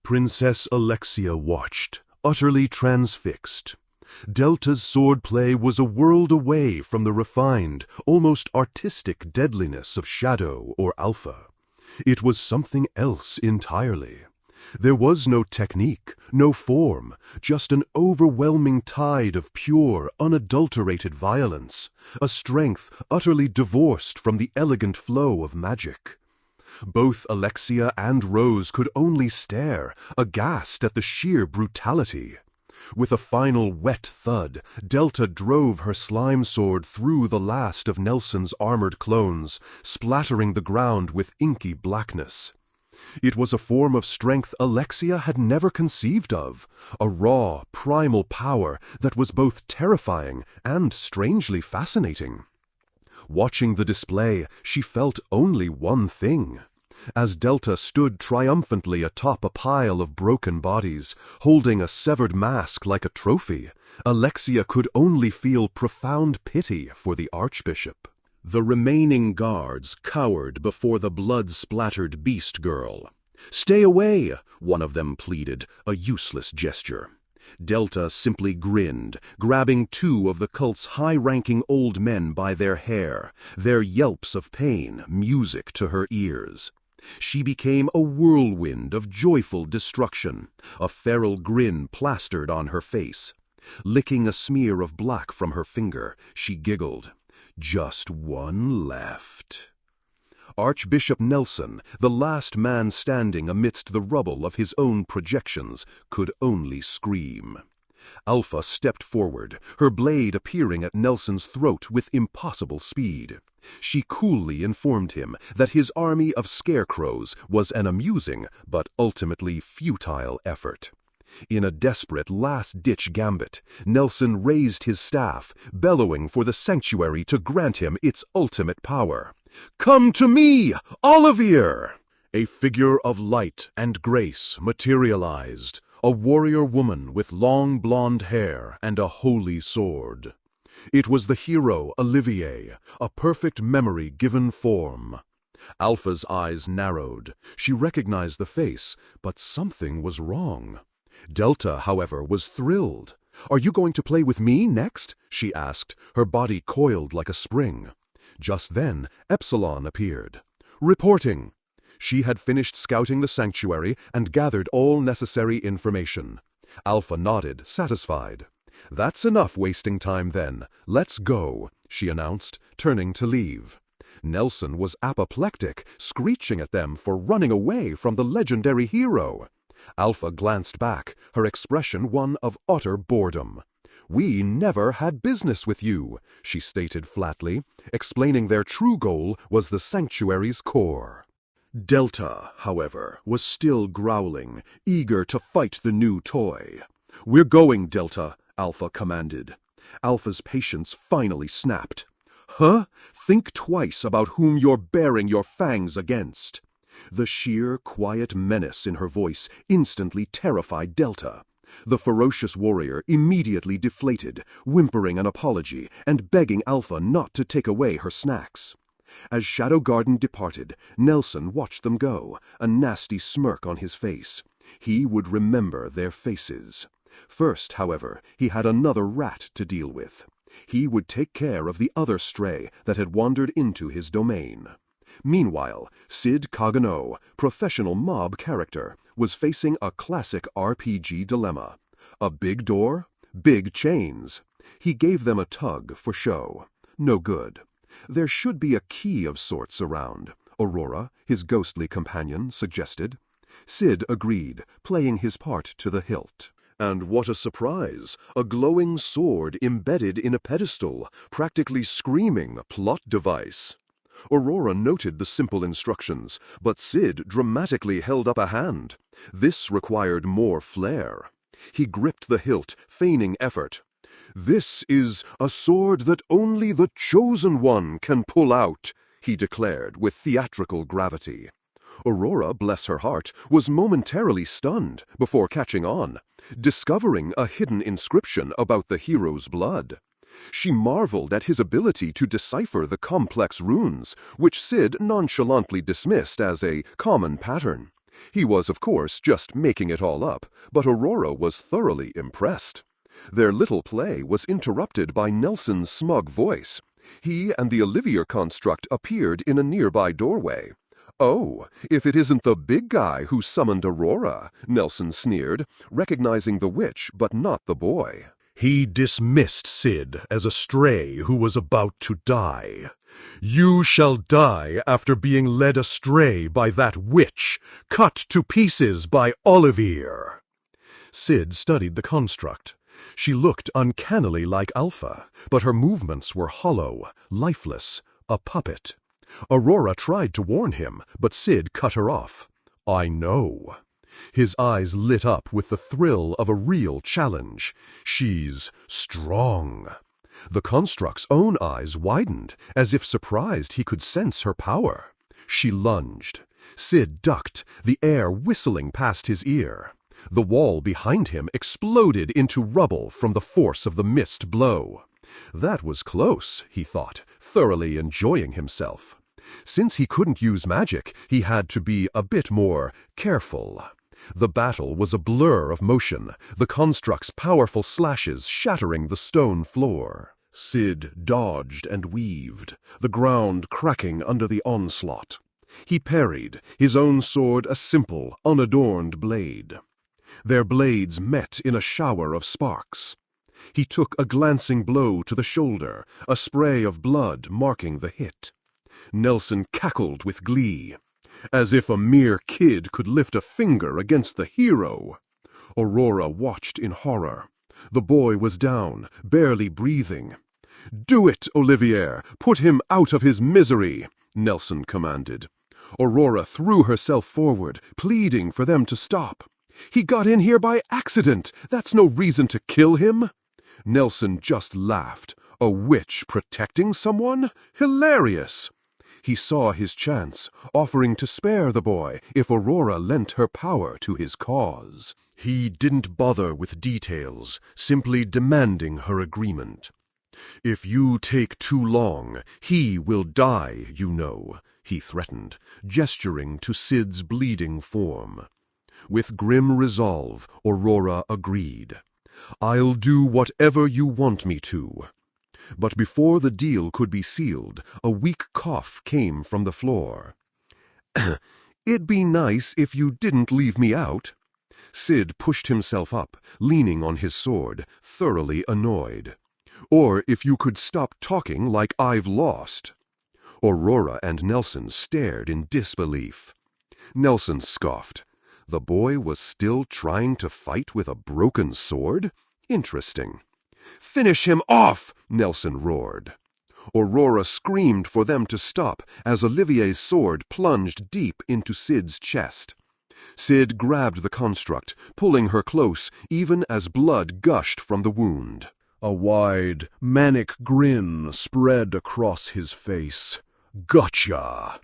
Princess Alexia watched, utterly transfixed. Delta's swordplay was a world away from the refined, almost artistic deadliness of Shadow or Alpha. It was something else entirely. There was no technique, no form, just an overwhelming tide of pure, unadulterated violence, a strength utterly divorced from the elegant flow of magic. Both Alexia and Rose could only stare, aghast at the sheer brutality. With a final wet thud, Delta drove her slime sword through the last of Nelson's armored clones, splattering the ground with inky blackness. It was a form of strength Alexia had never conceived of, a raw, primal power that was both terrifying and strangely fascinating. Watching the display, she felt only one thing. As Delta stood triumphantly atop a pile of broken bodies, holding a severed mask like a trophy, Alexia could only feel profound pity for the Archbishop. The remaining guards cowered before the blood-splattered beast girl. "Stay away," one of them pleaded, a useless gesture. Delta simply grinned, grabbing two of the cult's high-ranking old men by their hair, their yelps of pain music to her ears. She became a whirlwind of joyful destruction, a feral grin plastered on her face. Licking a smear of black from her finger, she giggled. Just one left. Archbishop Nelson, the last man standing amidst the rubble of his own projections, could only scream. Alpha stepped forward, her blade appearing at Nelson's throat with impossible speed. She coolly informed him that his army of scarecrows was an amusing but ultimately futile effort. In a desperate last-ditch gambit, Nelson raised his staff, bellowing for the sanctuary to grant him its ultimate power. "Come to me, Olivier!" A figure of light and grace materialized, a warrior woman with long blonde hair and a holy sword. It was the hero Olivier, a perfect memory given form. Alpha's eyes narrowed. She recognized the face, but something was wrong. Delta, however, was thrilled. "Are you going to play with me next?" she asked, her body coiled like a spring. Just then, Epsilon appeared. "Reporting." She had finished scouting the sanctuary and gathered all necessary information. Alpha nodded, satisfied. "That's enough wasting time then. Let's go," she announced, turning to leave. Nelson was apoplectic, screeching at them for running away from the legendary hero. Alpha glanced back, her expression one of utter boredom. "We never had business with you," she stated flatly, explaining their true goal was the sanctuary's core. Delta, however, was still growling, eager to fight the new toy. "We're going, Delta," Alpha commanded. Alpha's patience finally snapped. "Huh? Think twice about whom you're baring your fangs against." The sheer, quiet menace in her voice instantly terrified Delta. The ferocious warrior immediately deflated, whimpering an apology and begging Alpha not to take away her snacks. As Shadow Garden departed, Nelson watched them go, a nasty smirk on his face. He would remember their faces. First, however, he had another rat to deal with. He would take care of the other stray that had wandered into his domain. Meanwhile, Cid Kagenoh, professional mob character, was facing a classic RPG dilemma. A big door, big chains. He gave them a tug for show. No good. There should be a key of sorts around, Aurora, his ghostly companion, suggested. Cid agreed, playing his part to the hilt. And what a surprise! A glowing sword embedded in a pedestal, practically screaming plot device. Aurora noted the simple instructions, but Cid dramatically held up a hand. This required more flair. He gripped the hilt, feigning effort. "This is a sword that only the chosen one can pull out," he declared with theatrical gravity. Aurora, bless her heart, was momentarily stunned before catching on, discovering a hidden inscription about the hero's blood. She marveled at his ability to decipher the complex runes, which Cid nonchalantly dismissed as a common pattern. He was, of course, just making it all up, but Aurora was thoroughly impressed. Their little play was interrupted by Nelson's smug voice. He and the Olivier construct appeared in a nearby doorway. "Oh, if it isn't the big guy who summoned Aurora," Nelson sneered, recognizing the witch but not the boy. He dismissed Cid as a stray who was about to die. "You shall die after being led astray by that witch, cut to pieces by Olivier." Cid studied the construct. She looked uncannily like Alpha, but her movements were hollow, lifeless, a puppet. Aurora tried to warn him, but Cid cut her off. "I know." His eyes lit up with the thrill of a real challenge. "She's strong." The construct's own eyes widened, as if surprised he could sense her power. She lunged. Cid ducked, the air whistling past his ear. The wall behind him exploded into rubble from the force of the missed blow. That was close, he thought, thoroughly enjoying himself. Since he couldn't use magic, he had to be a bit more careful. The battle was a blur of motion, the construct's powerful slashes shattering the stone floor. Cid dodged and weaved, the ground cracking under the onslaught. He parried, his own sword a simple, unadorned blade. Their blades met in a shower of sparks. He took a glancing blow to the shoulder, a spray of blood marking the hit. Nelson cackled with glee. As if a mere kid could lift a finger against the hero. Aurora watched in horror. The boy was down, barely breathing. "Do it, Olivier! Put him out of his misery!" Nelson commanded. Aurora threw herself forward, pleading for them to stop. "He got in here by accident. That's no reason to kill him." Nelson just laughed. A witch protecting someone? Hilarious! He saw his chance, offering to spare the boy if Aurora lent her power to his cause. He didn't bother with details, simply demanding her agreement. "If you take too long, he will die, you know," he threatened, gesturing to Cid's bleeding form. With grim resolve, Aurora agreed. "I'll do whatever you want me to." But before the deal could be sealed, a weak cough came from the floor. "It'd be nice if you didn't leave me out." Cid pushed himself up, leaning on his sword, thoroughly annoyed. "Or if you could stop talking like I've lost." Aurora and Nelson stared in disbelief. Nelson scoffed. The boy was still trying to fight with a broken sword? Interesting. "Finish him off!" Nelson roared. Aurora screamed for them to stop as Olivier's sword plunged deep into Cid's chest. Cid grabbed the construct, pulling her close even as blood gushed from the wound. A wide, manic grin spread across his face. "Gotcha!"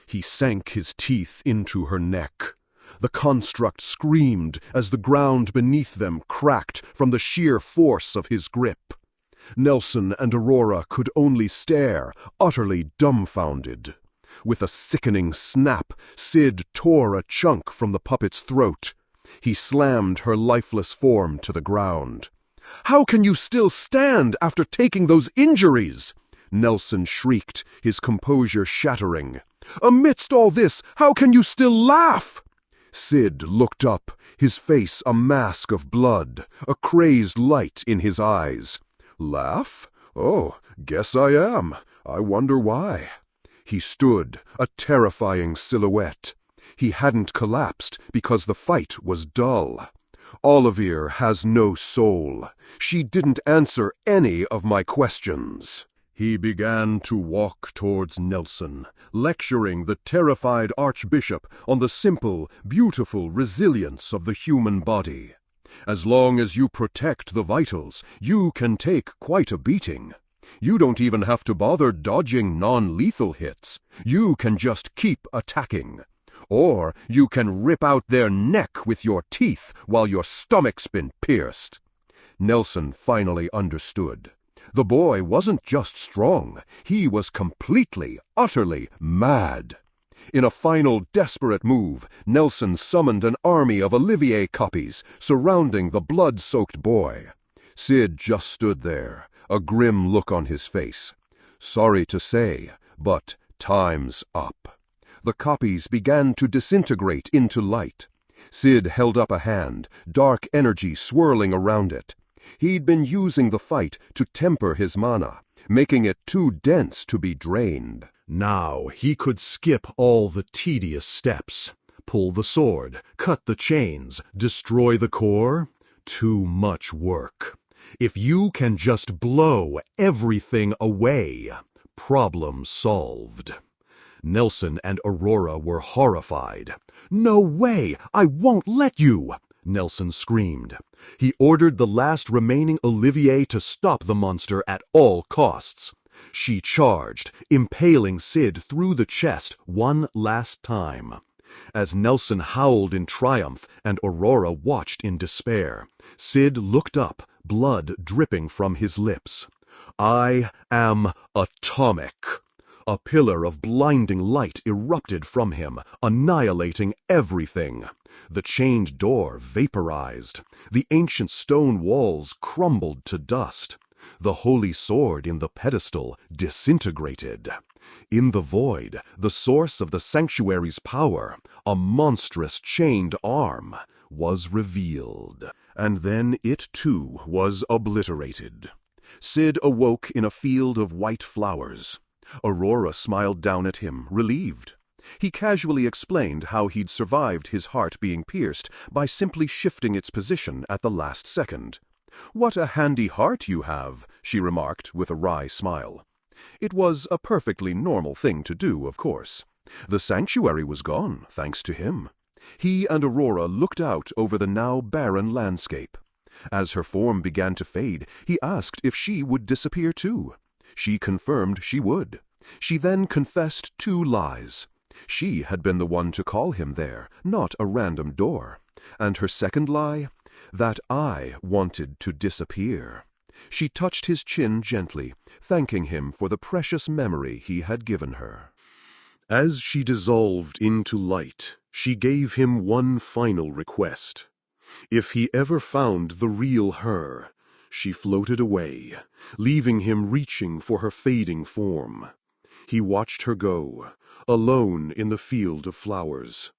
He sank his teeth into her neck. The construct screamed as the ground beneath them cracked from the sheer force of his grip. Nelson and Aurora could only stare, utterly dumbfounded. With a sickening snap, Cid tore a chunk from the puppet's throat. He slammed her lifeless form to the ground. "How can you still stand after taking those injuries?" Nelson shrieked, his composure shattering. "Amidst all this, how can you still laugh?" Cid looked up, his face a mask of blood, a crazed light in his eyes. "Laugh? Oh, guess I am. I wonder why." He stood, a terrifying silhouette. He hadn't collapsed because the fight was dull. "Olivier has no soul. She didn't answer any of my questions." He began to walk towards Nelson, lecturing the terrified archbishop on the simple, beautiful resilience of the human body. "As long as you protect the vitals, you can take quite a beating. You don't even have to bother dodging non-lethal hits. You can just keep attacking. Or you can rip out their neck with your teeth while your stomach's been pierced." Nelson finally understood. The boy wasn't just strong, he was completely, utterly mad. In a final desperate move, Nelson summoned an army of Olivier copies, surrounding the blood-soaked boy. Cid just stood there, a grim look on his face. Sorry to say, but time's up. The copies began to disintegrate into light. Cid held up a hand, dark energy swirling around it. He'd been using the fight to temper his mana, making it too dense to be drained. Now he could skip all the tedious steps. Pull the sword, cut the chains, destroy the core. Too much work. If you can just blow everything away, problem solved. Nelson and Aurora were horrified. "No way! I won't let you!" Nelson screamed. He ordered the last remaining Olivier to stop the monster at all costs. She charged, impaling Cid through the chest one last time. As Nelson howled in triumph and Aurora watched in despair, Cid looked up, blood dripping from his lips. "I am atomic." A pillar of blinding light erupted from him, annihilating everything. The chained door vaporized. The ancient stone walls crumbled to dust. The holy sword in the pedestal disintegrated. In the void, the source of the sanctuary's power, a monstrous chained arm, was revealed. And then it too was obliterated. Cid awoke in a field of white flowers. Aurora smiled down at him, relieved. He casually explained how he'd survived his heart being pierced by simply shifting its position at the last second. "What a handy heart you have," she remarked with a wry smile. It was a perfectly normal thing to do, of course. The sanctuary was gone, thanks to him. He and Aurora looked out over the now barren landscape. As her form began to fade, he asked if she would disappear too. She confirmed she would. She then confessed 2 lies. She had been the one to call him there, not a random door. And her second lie? That I wanted to disappear. She touched his chin gently, thanking him for the precious memory he had given her. As she dissolved into light, she gave him one final request. If he ever found the real her, she floated away, leaving him reaching for her fading form. He watched her go, alone in the field of flowers.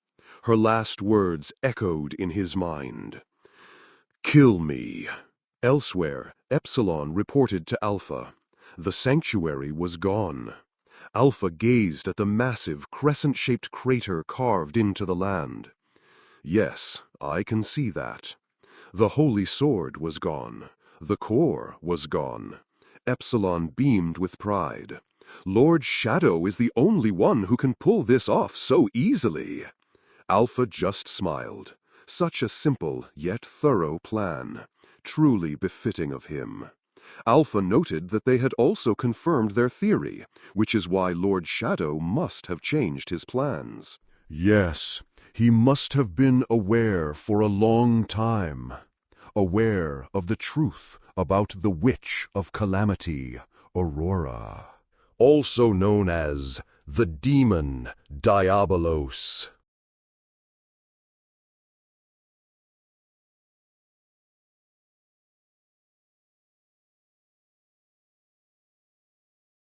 Her last words echoed in his mind. "Kill me." Elsewhere, Epsilon reported to Alpha. The sanctuary was gone. Alpha gazed at the massive, crescent-shaped crater carved into the land. "Yes, I can see that. The holy sword was gone. The core was gone." Epsilon beamed with pride. "Lord Shadow is the only one who can pull this off so easily." Alpha just smiled. Such a simple yet thorough plan, truly befitting of him. Alpha noted that they had also confirmed their theory, which is why Lord Shadow must have changed his plans. Yes, he must have been aware for a long time. Aware of the truth about the Witch of Calamity, Aurora. Also known as the Demon Diabolos.